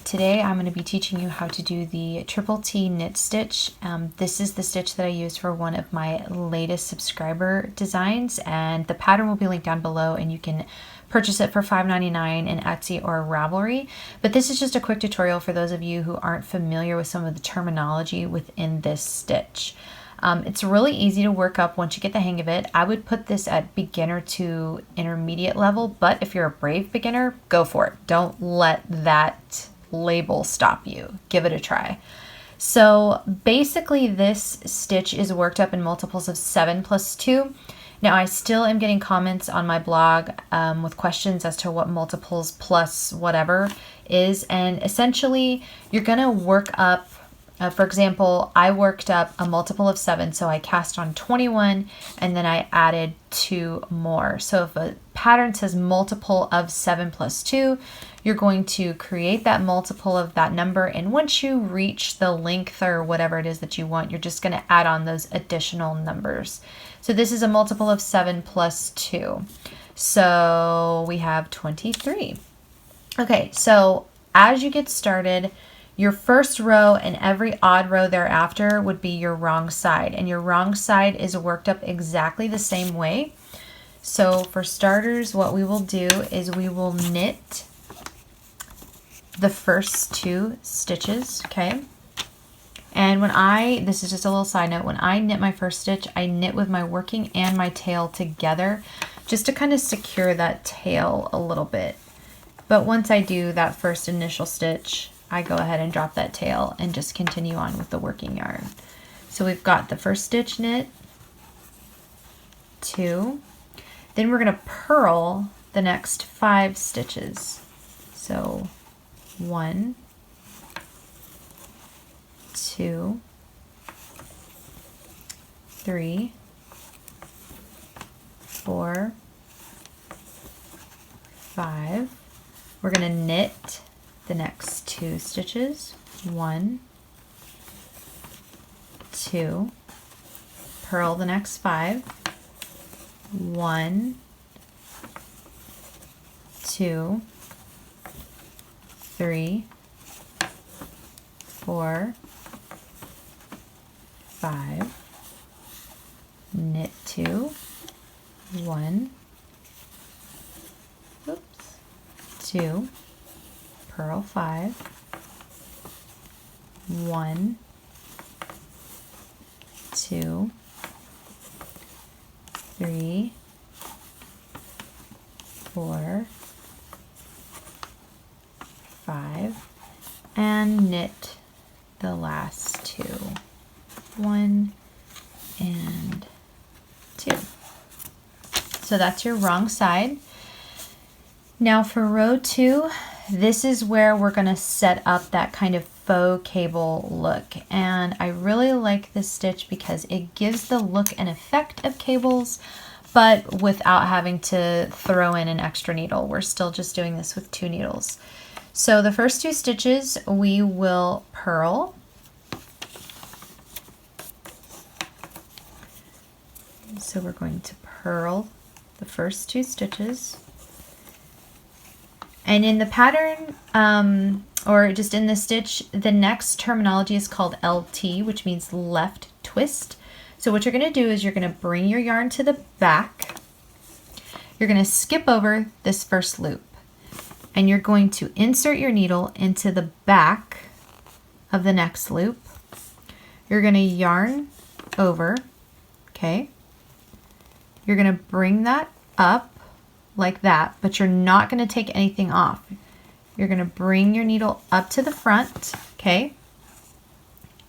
Today I'm going to be teaching you how to do the triple T knit stitch. This is the stitch that I used for one of my latest subscriber designs, and the pattern will be linked down below and you can purchase it for $5.99 in Etsy or Ravelry. But this is just a quick tutorial for those of you who aren't familiar with some of the terminology within this stitch. It's really easy to work up once you get the hang of it. I would put this at beginner to intermediate level, but if you're a brave beginner, go for it. Don't let that label stop you. Give it a try. So basically this stitch is worked up in multiples of 7 plus 2. Now I still am getting comments on my blog with questions as to what multiples plus whatever is, and essentially you're gonna work up for example, I worked up a multiple of 7, so I cast on 21 and then I added 2 more. So if a pattern says multiple of 7 plus 2, you're going to create that multiple of that number, and once you reach the length or whatever it is that you want, you're just going to add on those additional numbers. So this is a multiple of 7 plus 2. So we have 23. Okay, so as you get started, your first row and every odd row thereafter would be your wrong side, and your wrong side is worked up exactly the same way. So for starters, what we will do is we will knit the first 2 stitches, okay? And this is just a little side note, when I knit my first stitch, I knit with my working and my tail together just to kind of secure that tail a little bit. But once I do that first initial stitch, I go ahead and drop that tail and just continue on with the working yarn. So we've got the first stitch knit, 2, then we're going to purl the next 5 stitches. So 1, 2, 3, 4, 5. We're going to knit the next 2 stitches, 1, 2, purl the next 5, 1, 2, 3, 4, 5, knit 2, 1, 2, purl 5, 1, 2, 3, 4, 5, and knit the last 2, 1 and 2. So that's your wrong side. Now for row 2, this is where we're going to set up that kind of faux cable look, and I really like this stitch because it gives the look and effect of cables, but without having to throw in an extra needle. We're still just doing this with 2 needles. So the first 2 stitches we will purl. So we're going to purl the first 2 stitches. And in the pattern, or just in the stitch, the next terminology is called LT, which means left twist. So what you're going to do is you're going to bring your yarn to the back. You're going to skip over this first loop, and you're going to insert your needle into the back of the next loop. You're going to yarn over, okay? You're going to bring that up like that, but you're not going to take anything off. You're going to bring your needle up to the front, okay?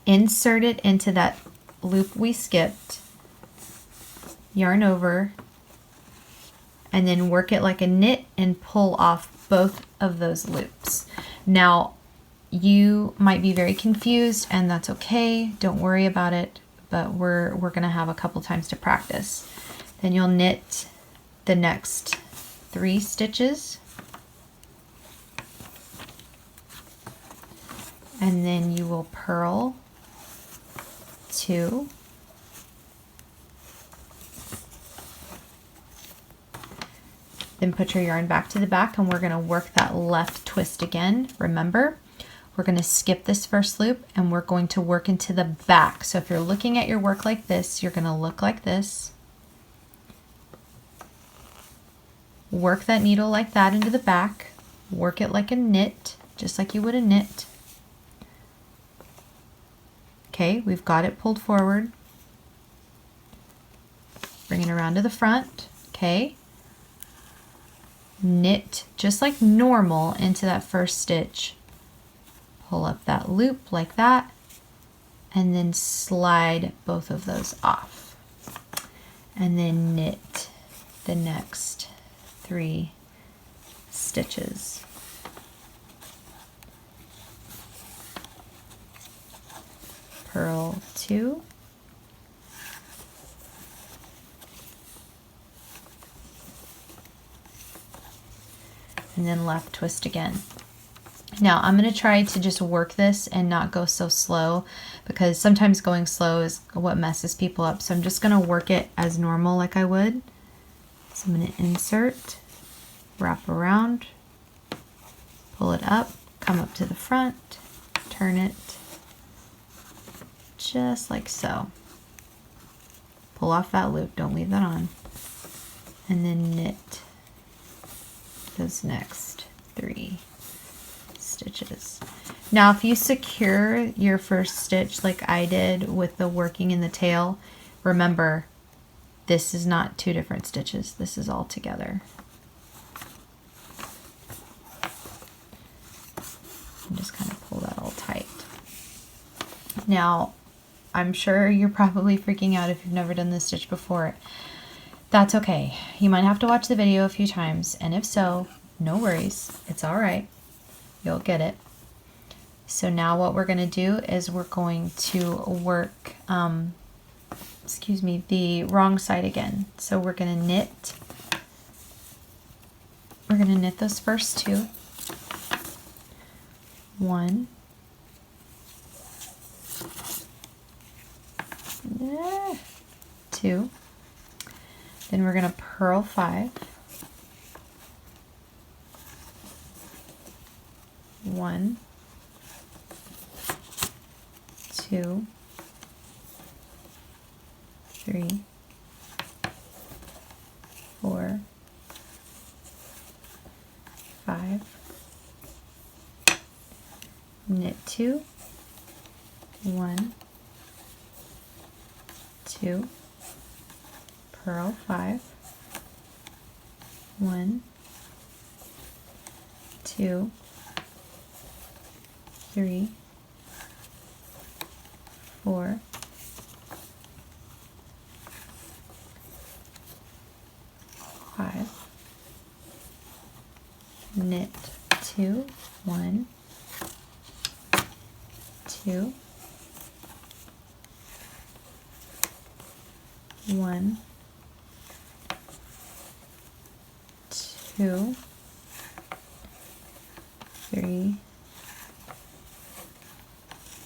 Insert it into that loop we skipped, yarn over, and then work it like a knit and pull off both of those loops. Now, you might be very confused, and that's okay. Don't worry about it, but we're going to have a couple times to practice. Then you'll knit the next 3 stitches, and then you will purl 2, Then put your yarn back to the back and we're going to work that left twist again. Remember, we're going to skip this first loop and we're going to work into the back. So if you're looking at your work like this, you're going to look like this. Work that needle like that into the back. Work it like a knit, just like you would a knit. Okay, we've got it pulled forward. Bring it around to the front. Okay. Knit just like normal into that first stitch. Pull up that loop like that, and then slide both of those off. And then knit the next 3 stitches. Purl 2. And then left twist again. Now I'm going to try to just work this and not go so slow, because sometimes going slow is what messes people up. So I'm just going to work it as normal like I would. So I'm going to insert, wrap around, pull it up, come up to the front, turn it just like so. Pull off that loop, don't leave that on. And then knit those next 3 stitches. Now if you secure your first stitch like I did with the working in the tail, remember this is not 2 different stitches, this is all together. And just kind of pull that all tight. Now I'm sure you're probably freaking out if you've never done this stitch before. That's okay. You might have to watch the video a few times, and if so, no worries, it's all right. You'll get it. So now what we're going to do is we're going to work, the wrong side again. So we're going to knit. We're going to knit those first 2. 1. 2. Then we're going to purl 5. 1, 2, 3, 4, 5, knit 2, 1, 2, purl 5, 1, 2, 3, 4, 5, knit 2, 1, 2, 1, 2, 3,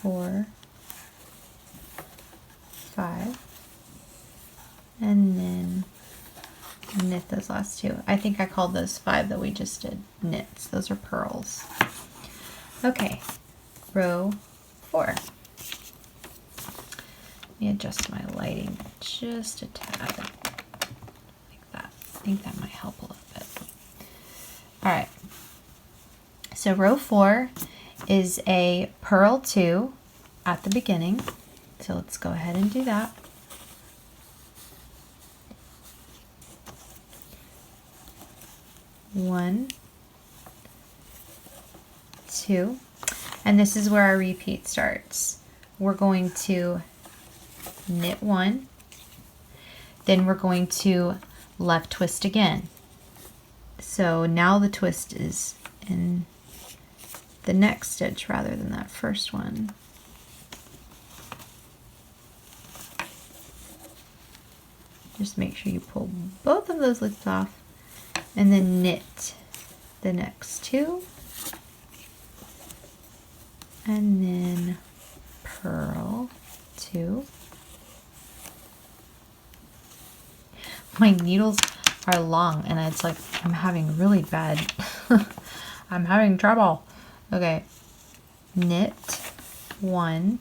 4, 5, and then knit those last 2. I think I called those 5 that we just did knits. Those are purls. Okay, row 4. Let me adjust my lighting just a tad, like that. I think that might help a little bit. All right, so row 4 is a purl 2 at the beginning. So let's go ahead and do that. One, 2, and this is where our repeat starts. We're going to knit 1, then we're going to left twist again. So now the twist is in the next stitch rather than that first one. Just make sure you pull both of those loops off and then knit the next 2 and then purl 2. My needles are long and it's like I'm having really bad I'm having trouble. Okay, knit 1,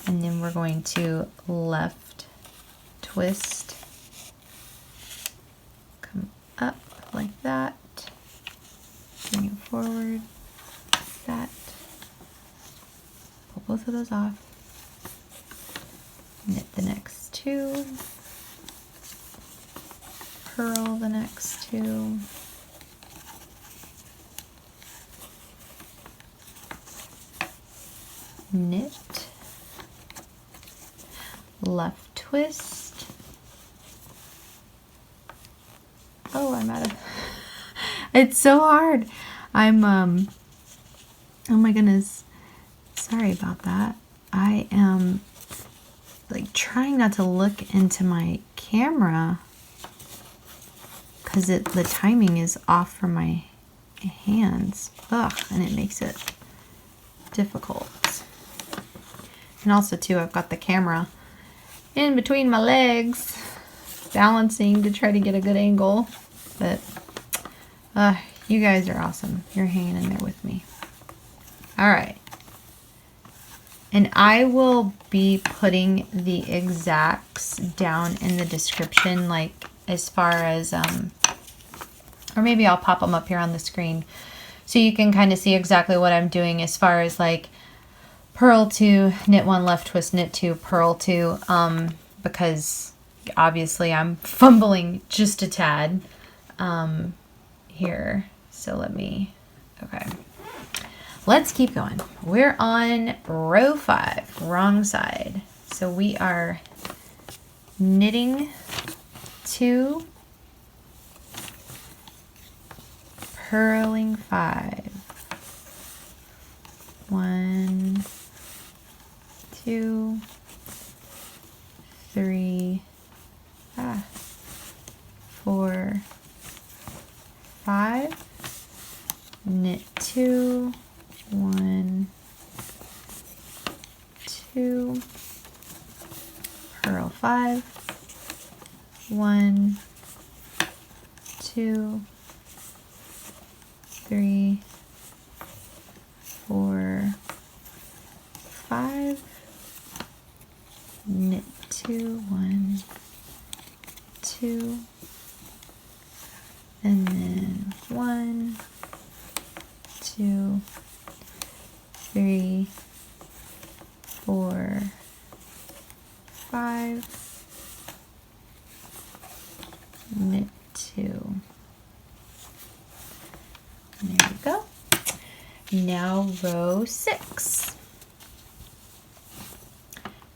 and then we're going to left twist, come up like that, bring it forward, like that, pull both of those off, knit the next 2, purl the next 2, knit, left twist. Oh, I'm out of, it's so hard. I'm, oh my goodness. Sorry about that. I am like trying not to look into my camera because the timing is off for my hands. Ugh, and it makes it difficult. And also too, I've got the camera in between my legs, balancing to try to get a good angle. But you guys are awesome. You're hanging in there with me. All right. And I will be putting the exacts down in the description, like as far as, or maybe I'll pop them up here on the screen so you can kind of see exactly what I'm doing as far as like purl 2, knit 1, left twist, knit 2, purl 2, because obviously I'm fumbling just a tad here. So let me, okay. Let's keep going. We're on row 5, wrong side. So we are knitting 2, purling 5. 1, 2, 3, 4, 5. Knit 2. 1, 2, purl 5, 1, 2, 3, 4, 5, knit 2, 1, 2, and then 1, 2, 3, 4, 5, knit 2. And there we go. Now row 6.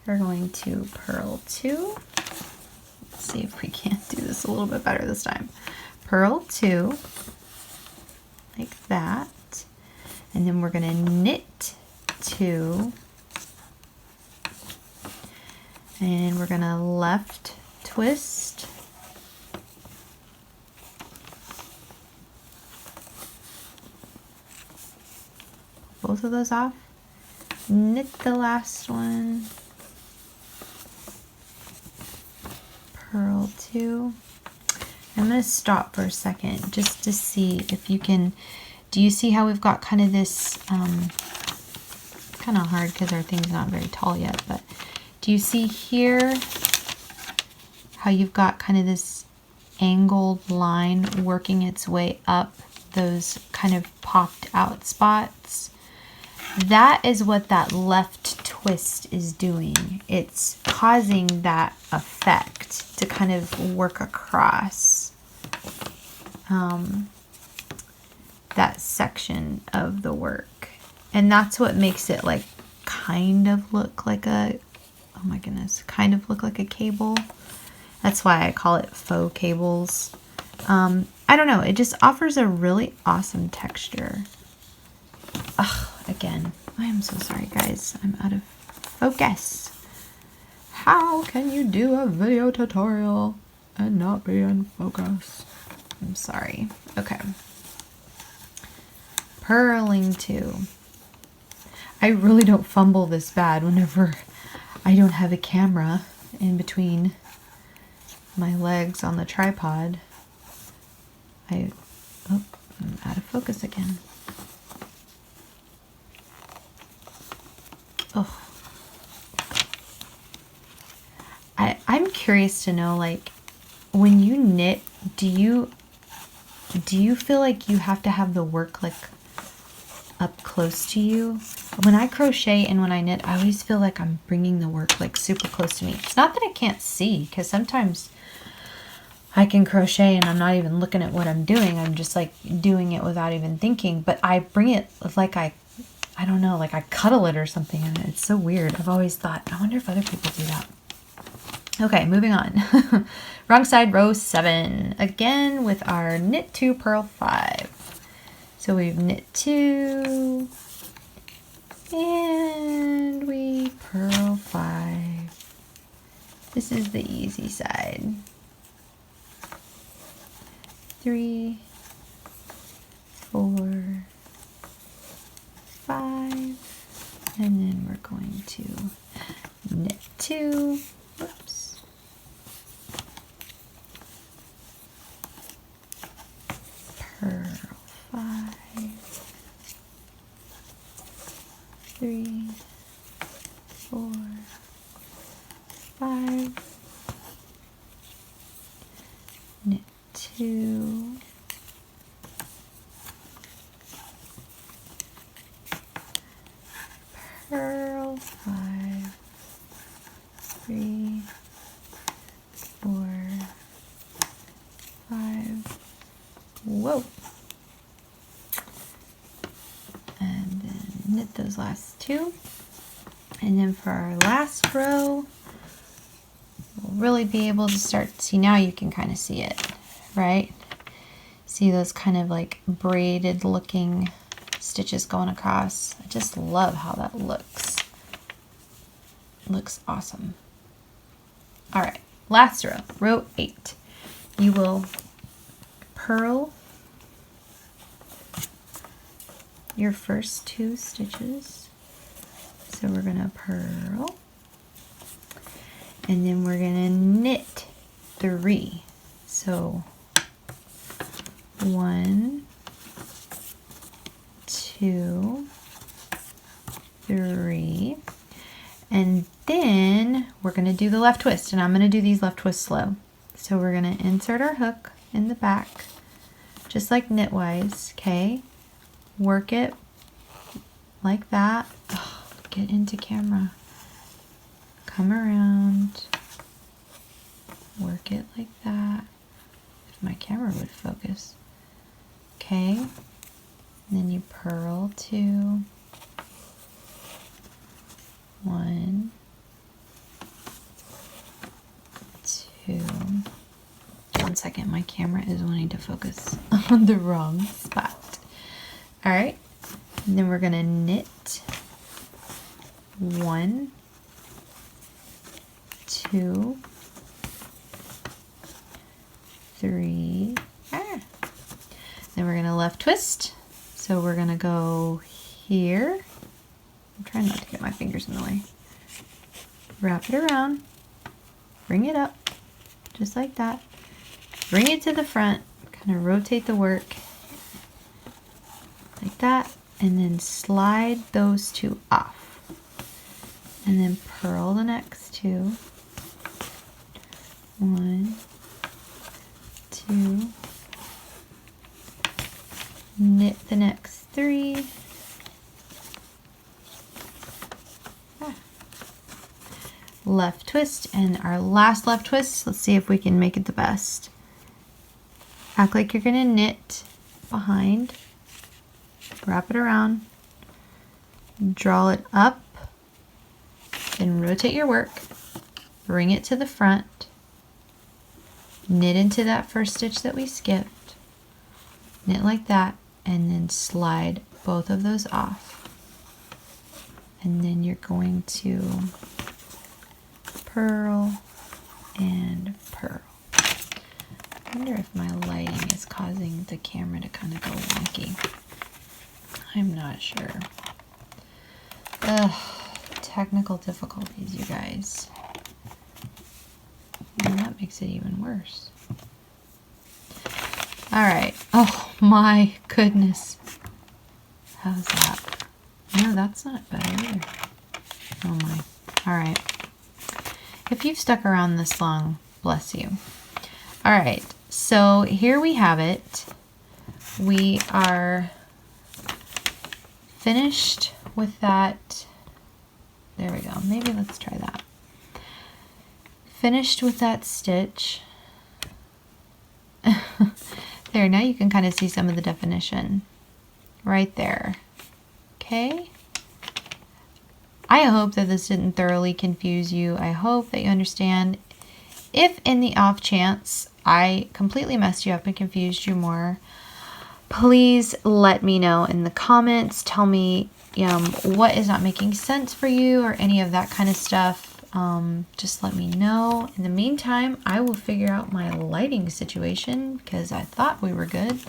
We're going to purl 2. Let's see if we can't do this a little bit better this time. Purl 2, like that. And then we're going to knit 2, and we're going to left twist, both of those off, knit the last one, purl 2. I'm going to stop for a second just to see if you can. Do you see how we've got kind of this, kind of hard because our thing's not very tall yet, but do you see here how you've got kind of this angled line working its way up those kind of popped out spots? That is what that left twist is doing. It's causing that effect to kind of work across that section of the work, and that's what makes it like kind of look like a, oh my goodness, kind of look like a cable. That's why I call it faux cables. I don't know, it just offers a really awesome texture. Ugh, again, I am so sorry guys, I'm out of focus. How can you do a video tutorial and not be in focus? I'm sorry. Okay. Purling 2. I really don't fumble this bad whenever I don't have a camera in between my legs on the tripod. I'm out of focus again. Oh. I'm curious to know, like, when you knit, do you feel like you have to have the work like up close to you? When I crochet and when I knit, I always feel like I'm bringing the work like super close to me. It's not that I can't see, because sometimes I can crochet and I'm not even looking at what I'm doing. I'm just like doing it without even thinking, but I bring it like I don't know, like I cuddle it or something, and it's so weird. I've always thought, I wonder if other people do that. Okay, moving on. Wrong side, row 7. Again with our knit 2, purl 5. So we've knit 2 and we purl 5. This is the easy side. 3, 4, 5, and then we're going to knit 2. Whoops. Purl 5, 3, 4, 5, knit 2, purl 5, 3, 4, 5. Whoa. And then knit those last 2. And then for our last row, we'll really be able to start, see, now you can kind of see it, right? See those kind of like braided looking stitches going across. I just love how that looks. It looks awesome. All right, last row, row 8. You will purl your first 2 stitches. So we're gonna purl, and then we're gonna knit 3. So 1, 2, 3, and then we're gonna do the left twist, and I'm gonna do these left twists slow. So we're gonna insert our hook in the back, just like knitwise, okay? Work it like that. Oh, get into camera. Come around. Work it like that. If my camera would focus. Okay. And then you purl 2. 1, 2. 1 second, my camera is wanting to focus on the wrong spot. All right, and then we're gonna knit 1, 2, 3. Then we're gonna left twist. So we're gonna go here. I'm trying not to get my fingers in the way. Wrap it around, bring it up, just like that. Bring it to the front, kind of rotate the work like that, and then slide those 2 off. And then purl the next 2. 1, 2, knit the next 3. Left twist, and our last left twist, let's see if we can make it the best. Act like you're gonna knit behind, wrap it around, draw it up, then rotate your work, bring it to the front, knit into that first stitch that we skipped, knit like that, and then slide both of those off. And then you're going to purl and purl. I wonder if my lighting is causing the camera to kind of go wonky. I'm not sure. Ugh, technical difficulties, you guys. And that makes it even worse. All right. Oh my goodness. How's that? No, that's not better either. Oh my. All right. If you've stuck around this long, bless you. All right. So here we have it. We are finished with that. There we go. Maybe let's try that. Finished with that stitch. There, now you can kind of see some of the definition right there. Okay. I hope that this didn't thoroughly confuse you. I hope that you understand. If in the off chance I completely messed you up and confused you more, please let me know in the comments. Tell me what is not making sense for you or any of that kind of stuff. Just let me know. In the meantime, I will figure out my lighting situation because I thought we were good.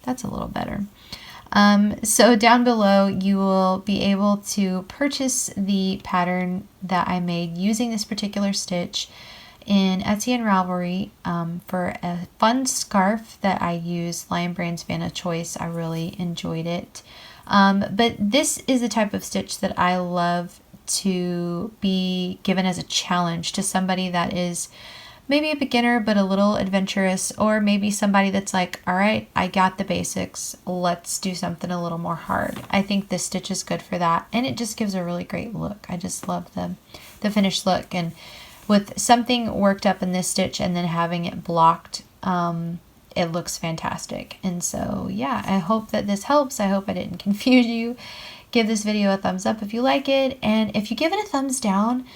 That's a little better. So down below, you will be able to purchase the pattern that I made using this particular stitch in Etsy and Ravelry for a fun scarf that I use, Lion Brand's Vanna Choice. I really enjoyed it. But this is the type of stitch that I love to be given as a challenge to somebody that is maybe a beginner but a little adventurous, or maybe somebody that's like, all right, I got the basics, let's do something a little more hard. I think this stitch is good for that, and it just gives a really great look. I just love the finished look, and with something worked up in this stitch and then having it blocked, it looks fantastic. And so yeah, I hope that this helps. I hope I didn't confuse you. Give this video a thumbs up if you like it, and if you give it a thumbs down,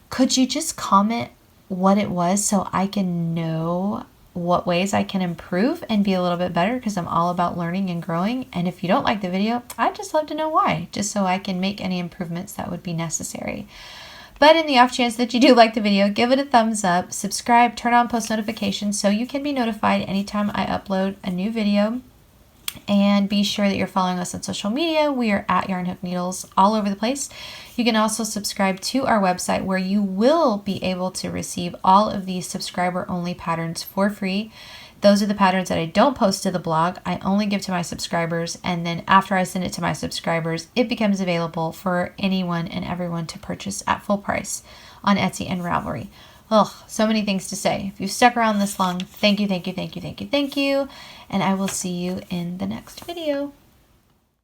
could you just comment what it was so I can know what ways I can improve and be a little bit better, because I'm all about learning and growing. And if you don't like the video, I'd just love to know why, just so I can make any improvements that would be necessary. But in the off chance that you do like the video, give it a thumbs up, subscribe, turn on post notifications so you can be notified anytime I upload a new video. And be sure that you're following us on social media. We are at YarnHookNeedles all over the place. You can also subscribe to our website, where you will be able to receive all of these subscriber-only patterns for free. Those are the patterns that I don't post to the blog. I only give to my subscribers, and then after I send it to my subscribers, it becomes available for anyone and everyone to purchase at full price on Etsy and Ravelry. Oh, so many things to say. If you've stuck around this long, thank you, thank you, thank you, thank you, thank you. And I will see you in the next video.